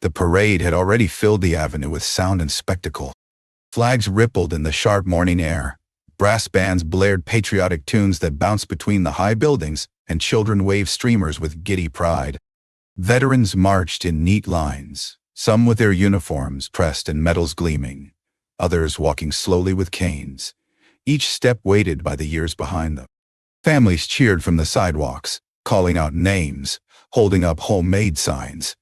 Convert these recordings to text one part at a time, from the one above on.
The parade had already filled the avenue with sound and spectacle. Flags rippled in the sharp morning air. Brass bands blared patriotic tunes that bounced between the high buildings, and children waved streamers with giddy pride. Veterans marched in neat lines, some with their uniforms pressed and medals gleaming, others walking slowly with canes, each step weighted by the years behind them. Families cheered from the sidewalks, calling out names, holding up homemade signs.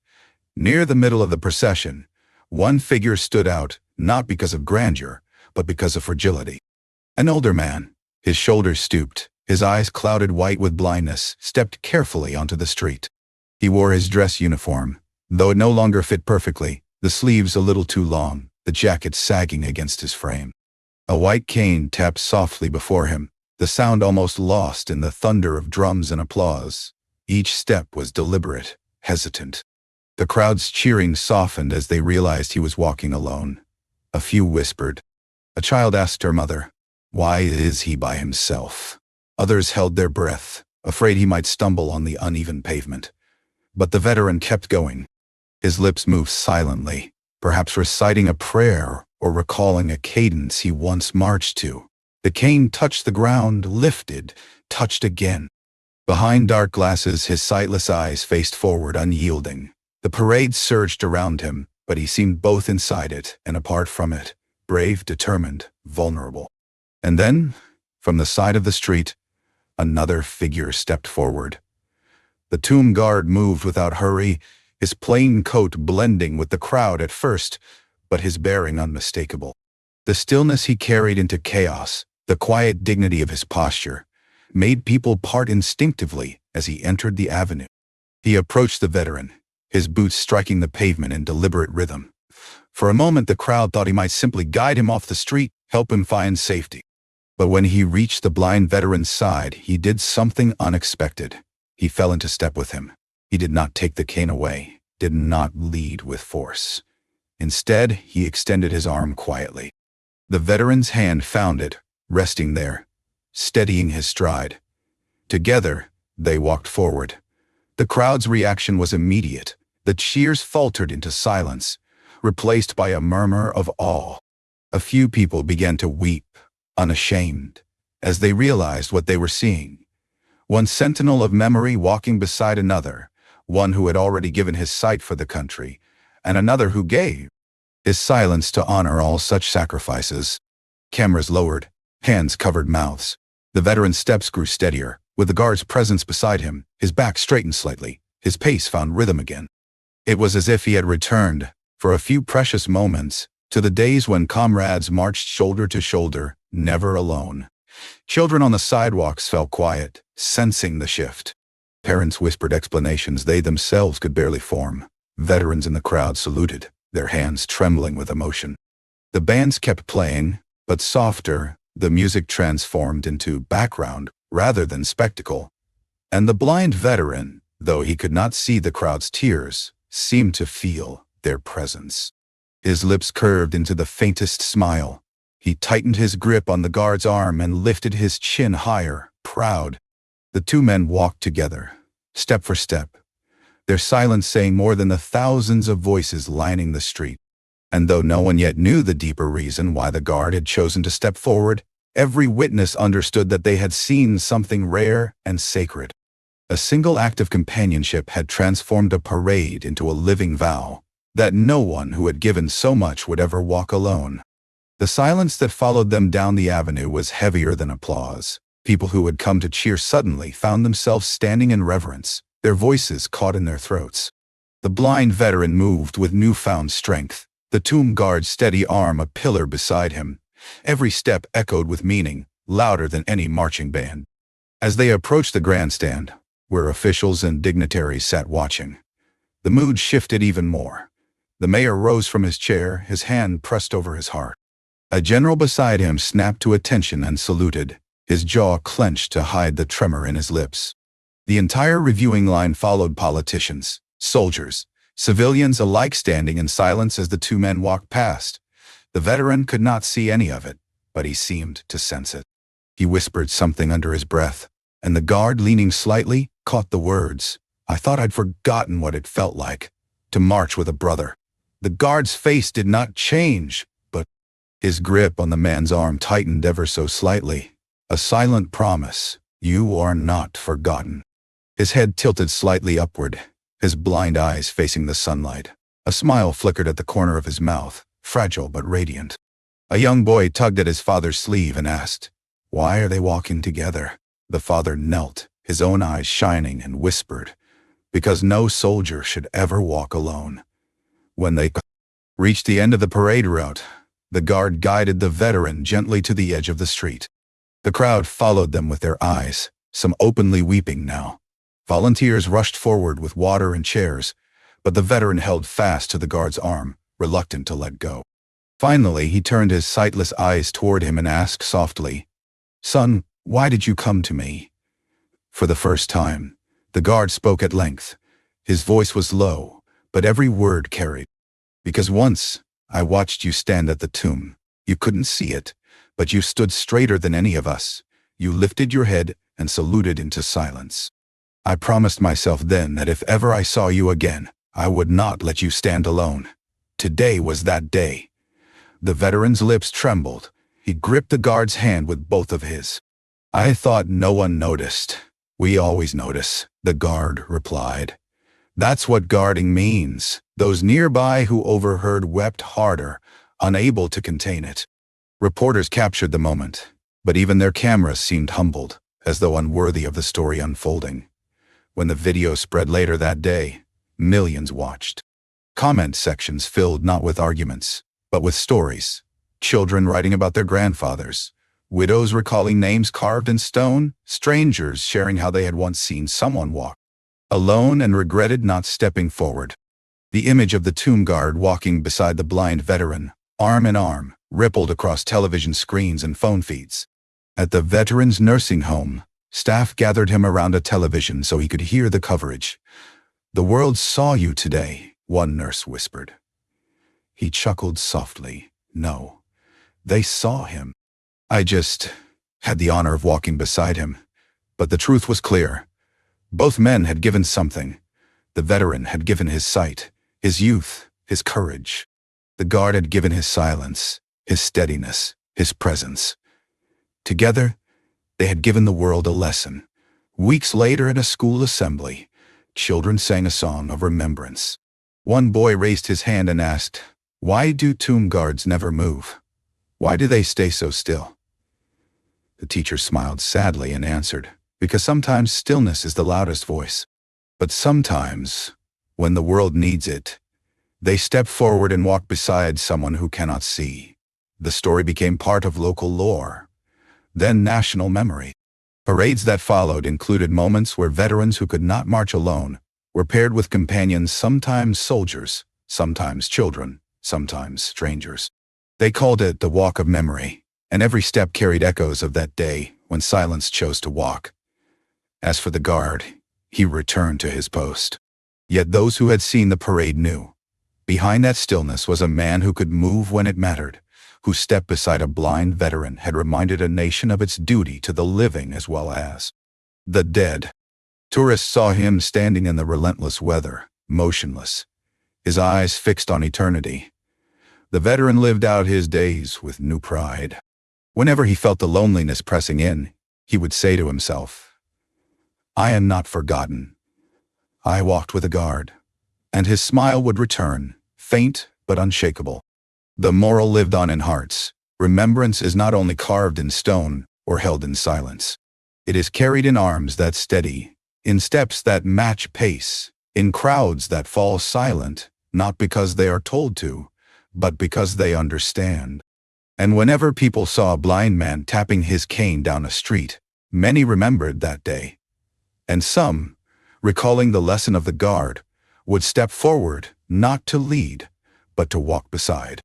Near the middle of the procession, one figure stood out, not because of grandeur, but because of fragility. An older man, his shoulders stooped, his eyes clouded white with blindness, stepped carefully onto the street. He wore his dress uniform, though it no longer fit perfectly, the sleeves a little too long, the jacket sagging against his frame. A white cane tapped softly before him, the sound almost lost in the thunder of drums and applause. Each step was deliberate, hesitant. The crowd's cheering softened as they realized he was walking alone. A few whispered. A child asked her mother, "Why is he by himself?" Others held their breath, afraid he might stumble on the uneven pavement. But the veteran kept going. His lips moved silently, perhaps reciting a prayer or recalling a cadence he once marched to. The cane touched the ground, lifted, touched again. Behind dark glasses, his sightless eyes faced forward, unyielding. The parade surged around him, but he seemed both inside it and apart from it, brave, determined, vulnerable. And then, from the side of the street, another figure stepped forward. The tomb guard moved without hurry, his plain coat blending with the crowd at first, but his bearing unmistakable. The stillness he carried into chaos, the quiet dignity of his posture, made people part instinctively as he entered the avenue. He approached the veteran, his boots striking the pavement in deliberate rhythm. For a moment the crowd thought he might simply guide him off the street, help him find safety. But when he reached the blind veteran's side, he did something unexpected. He fell into step with him. He did not take the cane away, did not lead with force. Instead, he extended his arm quietly. The veteran's hand found it, resting there, steadying his stride. Together, they walked forward. The crowd's reaction was immediate. The cheers faltered into silence, replaced by a murmur of awe. A few people began to weep, unashamed, as they realized what they were seeing. One sentinel of memory walking beside another, one who had already given his sight for the country, and another who gave his silence to honor all such sacrifices. Cameras lowered, hands covered mouths. The veteran's steps grew steadier, with the guard's presence beside him. His back straightened slightly, his pace found rhythm again. It was as if he had returned, for a few precious moments, to the days when comrades marched shoulder to shoulder, never alone. Children on the sidewalks fell quiet, sensing the shift. Parents whispered explanations they themselves could barely form. Veterans in the crowd saluted, their hands trembling with emotion. The bands kept playing, but softer. The music transformed into background rather than spectacle. And the blind veteran, though he could not see the crowd's tears, seemed to feel their presence. His lips curved into the faintest smile. He tightened his grip on the guard's arm and lifted his chin higher, proud. The two men walked together, step for step, their silence saying more than the thousands of voices lining the street. And though no one yet knew the deeper reason why the guard had chosen to step forward, every witness understood that they had seen something rare and sacred. A single act of companionship had transformed a parade into a living vow that no one who had given so much would ever walk alone. The silence that followed them down the avenue was heavier than applause. People who had come to cheer suddenly found themselves standing in reverence, their voices caught in their throats. The blind veteran moved with newfound strength, the tomb guard's steady arm a pillar beside him. Every step echoed with meaning, louder than any marching band. As they approached the grandstand, where officials and dignitaries sat watching, the mood shifted even more. The mayor rose from his chair, his hand pressed over his heart. A general beside him snapped to attention and saluted, his jaw clenched to hide the tremor in his lips. The entire reviewing line followed, politicians, soldiers, civilians alike standing in silence as the two men walked past. The veteran could not see any of it, but he seemed to sense it. He whispered something under his breath, and the guard, leaning slightly, caught the words. "I thought I'd forgotten what it felt like. to march with a brother. The guard's face did not change, but his grip on the man's arm tightened ever so slightly. A silent promise, you are not forgotten. His head tilted slightly upward, his blind eyes facing the sunlight. A smile flickered at the corner of his mouth, fragile but radiant. A young boy tugged at his father's sleeve and asked, "Why are they walking together?" The father knelt, his own eyes shining, and whispered, "Because no soldier should ever walk alone." When they reached the end of the parade route, the guard guided the veteran gently to the edge of the street. The crowd followed them with their eyes, some openly weeping now. Volunteers rushed forward with water and chairs, but the veteran held fast to the guard's arm, reluctant to let go. Finally, he turned his sightless eyes toward him and asked softly, "Son, why did you come to me?" For the first time, the guard spoke at length. His voice was low, but every word carried. "Because once, I watched you stand at the tomb. You couldn't see it, but you stood straighter than any of us. You lifted your head and saluted into silence. I promised myself then that if ever I saw you again, I would not let you stand alone. Today was that day." The veteran's lips trembled. He gripped the guard's hand with both of his. "I thought no one noticed." "We always notice," the guard replied. "That's what guarding means." Those nearby who overheard wept harder, unable to contain it. Reporters captured the moment, but even their cameras seemed humbled, as though unworthy of the story unfolding. When the video spread later that day, millions watched. Comment sections filled not with arguments, but with stories. Children writing about their grandfathers, widows recalling names carved in stone, strangers sharing how they had once seen someone walk alone and regretted not stepping forward. The image of the tomb guard walking beside the blind veteran, arm in arm, rippled across television screens and phone feeds. At the veteran's nursing home, staff gathered him around a television so he could hear the coverage. "The world saw you today," one nurse whispered. He chuckled softly. "No, they saw him. I just had the honor of walking beside him." But the truth was clear. Both men had given something. The veteran had given his sight, his youth, his courage. The guard had given his silence, his steadiness, his presence. Together, they had given the world a lesson. Weeks later at a school assembly, children sang a song of remembrance. One boy raised his hand and asked, "Why do tomb guards never move? Why do they stay so still?" The teacher smiled sadly and answered, "Because sometimes stillness is the loudest voice. But sometimes, when the world needs it, they step forward and walk beside someone who cannot see." The story became part of local lore, then national memory. Parades that followed included moments where veterans who could not march alone were paired with companions, sometimes soldiers, sometimes children, sometimes strangers. They called it the Walk of Memory, and every step carried echoes of that day when silence chose to walk. As for the guard, he returned to his post. Yet those who had seen the parade knew. Behind that stillness was a man who could move when it mattered, whose step beside a blind veteran had reminded a nation of its duty to the living as well as the dead. Tourists saw him standing in the relentless weather, motionless, his eyes fixed on eternity. The veteran lived out his days with new pride. Whenever he felt the loneliness pressing in, he would say to himself, "I am not forgotten. I walked with a guard." And his smile would return, faint but unshakable. The moral lived on in hearts. Remembrance is not only carved in stone or held in silence. It is carried in arms that steady, in steps that match pace, in crowds that fall silent, not because they are told to, but because they understand. And whenever people saw a blind man tapping his cane down a street, many remembered that day. And some, recalling the lesson of the guard, would step forward not to lead, but to walk beside.